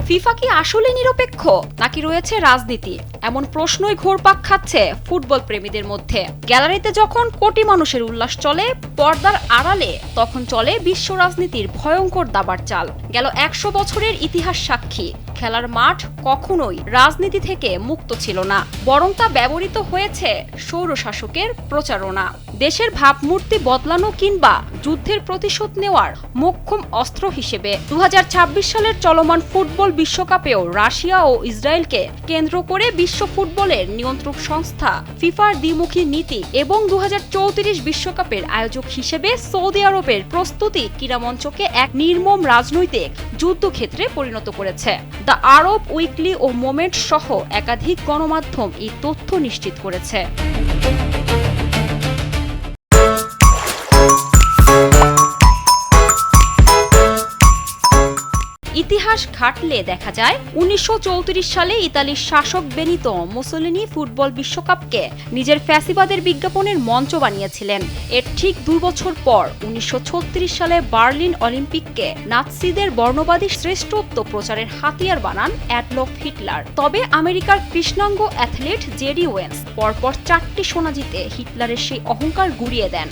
FIFA কি আসলে নিরপেক্ষ নাকি রয়েছে রাজনীতি? এমন প্রশ্নই ঘুরপাক খাচ্ছে ফুটবল প্রেমীদের মধ্যে। গ্যালারিতে যখন কোটি মানুষের উল্লাস চলে, পর্দার আড়ালে তখন চলে বিশ্ব রাজনীতির ভয়ঙ্কর দাবার চাল। গেল 100 বছরের ইতিহাস সাক্ষী, খেলার মাঠ কখনোই রাজনীতি থেকে মুক্ত ছিল না, বরং তা ব্যবহৃত হয়েছে স্বৈরশাসকের প্রচারণা, দেশের ভাবমূর্তি বদলানো কিংবা যুদ্ধের প্রতিশোধ নেওয়ার মোক্ষম অস্ত্র হিসেবে। 2026 সালের চলমান ফুটবল বিশ্বকাপেও রাশিয়া ও ইসরায়েলকে কেন্দ্র করে বিশ্ব ফুটবলের নিয়ন্ত্রক সংস্থা ফিফার দ্বিমুখী নীতি এবং 2034 বিশ্বকাপের আয়োজক হিসেবে সৌদি আরবের প্রস্তুতি ক্রীড়ামঞ্চকে এক নির্মম রাজনৈতিক যুদ্ধক্ষেত্রে পরিণত করেছে। দ্য আরব উইকলি ও মোমেন্ট সহ একাধিক গণমাধ্যম এই তথ্য নিশ্চিত করেছে। ইতিহাস ঘাটলে দেখা যায় 1934 সালে ইতালির শাসক বেনিতো মুসোলিনি ফুটবল বিশ্বকাপকে নিজের ফ্যাসিবাদের বিজ্ঞাপনের মঞ্চ বানিয়েছিলেন। এর ঠিক 2 বছর পর 1936 সালে বার্লিন অলিম্পিককে নাৎসিদের বর্ণবাদী শ্রেষ্ঠত্ব প্রচারের হাতিয়ার বানান অ্যাডলফ হিটলার। তবে আমেরিকার কৃষ্ণাঙ্গ অ্যাথলেট জেডি ওয়েন্স পরপর 4টি সোনা জিতে হিটলারের সেই অহংকার গুঁড়িয়ে দেন।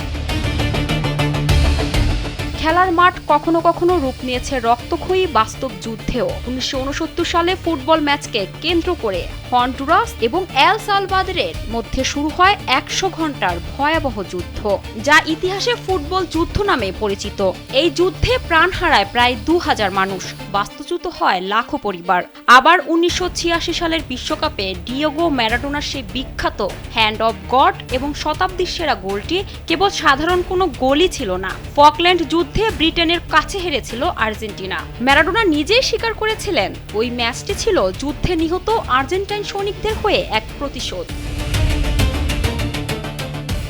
খেলার মাঠ কখনো কখনো রূপ নিয়েছে রক্তক্ষয়ী বাস্তব যুদ্ধেও। 1969 সালে ফুটবল ম্যাচকে কেন্দ্র করে হন্ডুরাস এবং এল সালভাদরের মধ্যে শুরু হয় 100 ঘন্টার ভয়াবহ যুদ্ধ, যা ইতিহাসে ফুটবল যুদ্ধ নামে পরিচিত। এই যুদ্ধে প্রাণ হারায় প্রায় 2000 মানুষ, বাস্তুচ্যুত হয় লাখো পরিবার। আবার 1986 সালের বিশ্বকাপে ডিয়েগো ম্যারাডোনার সেই বিখ্যাত হ্যান্ড অফ গড এবং শতাব্দীর সেরা গোলটি কেবল সাধারণ কোনো গোলই ছিল না। ফকল্যান্ড যুদ্ধে ব্রিটেনের কাছে হেরেছিল আর্জেন্টিনা। ম্যারাডোনা নিজেই স্বীকার করেছিলেন, ওই ম্যাচটি ছিল যুদ্ধে নিহত আর্জেন্টাইন সৈনিকদের হয়ে এক প্রতিশোধ।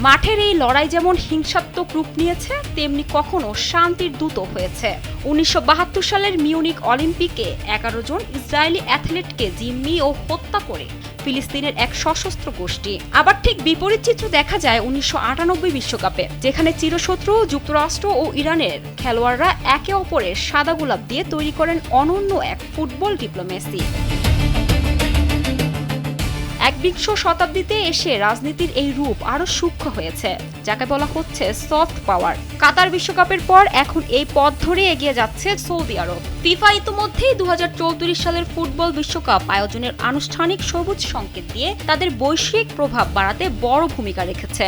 মাঠের এই লড়াই যেমন হিংসাত্মক রূপ নিয়েছে, তেমনি কখনো শান্তির দূত হয়েছে। 1972 সালের মিউনিক অলিম্পিকে 11 জন ইসরায়েলি অ্যাথলেটকে জিম্মি ও হত্যা করে ফিলিস্তিনের এক সশস্ত্র গোষ্ঠী। আবার ঠিক বিপরীত চিত্র দেখা যায় 1998 বিশ্বকাপে, যেখানে চিরশত্রু যুক্তরাষ্ট্র ও ইরানের খেলোয়াড়রা একে অপরের সাদা গোলাপ দিয়ে তৈরি করেন অনন্য এক ফুটবল ডিপ্লোমেসি। 21শ শতাব্দীতে এসে রাজনীতির এই রূপ আরো সূক্ষ্ম হয়েছে, যাকে বলা হচ্ছে সফট পাওয়ার। কাতার বিশ্বকাপের পর এখন এই পথ ধরে এগিয়ে যাচ্ছে সৌদি আরব। ফিফা ইতিমধ্যেই 2034 সালের ফুটবল বিশ্বকাপ আয়োজনের আনুষ্ঠানিক সবুজ সংকেত দিয়ে তাদের বৈশ্বিক প্রভাব বাড়াতে বড় ভূমিকা রেখেছে।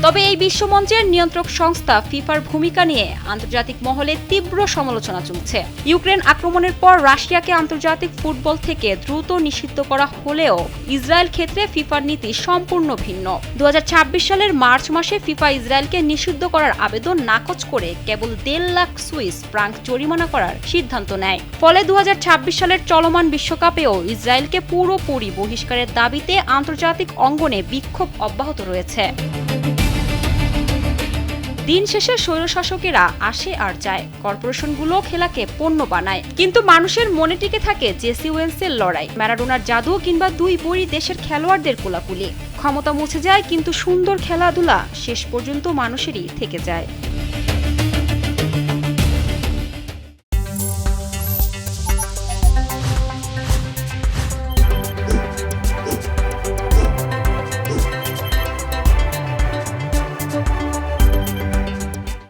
তবে এই বিশ্বমঞ্চের নিয়ন্ত্রক সংস্থা ফিফার ভূমিকা নিয়ে আন্তর্জাতিক মহলে তীব্র সমালোচনা চলছে। ইউক্রেন আক্রমণের পর রাশিয়াকে আন্তর্জাতিক ফুটবল থেকে দ্রুত নিষিদ্ধ করা হলেও ইসরায়েল ক্ষেত্রে ফিফার নীতি সম্পূর্ণ ভিন্ন। 2026 সালের মার্চ মাসে ফিফা ইসরায়েলকে নিষিদ্ধ করার আবেদন নাকচ করে কেবল 1.5 লাখ সুইস ফ্রাঙ্ক জরিমানা করার সিদ্ধান্ত নেয়। ফলে 2026 সালের চলমান বিশ্বকাপেও ইসরায়েলকে পুরোপুরি বহিষ্কারের দাবিতে আন্তর্জাতিক অঙ্গনে বিক্ষোভ অব্যাহত রয়েছে। দিন শেষে স্বৈরশাসকেরা আসে আর যায়, কর্পোরেশনগুলো খেলাকে পণ্য বানায়, কিন্তু মানুষের মনে টিকে থাকে জেসি ওয়েন্সের লড়াই, ম্যারাডোনার জাদু কিংবা দুই বড়ি দেশের খেলোয়াড়দের কোলাকুলি। ক্ষমতা মুছে যায়, কিন্তু সুন্দর খেলাধুলা শেষ পর্যন্ত মানুষেরই থেকে যায়।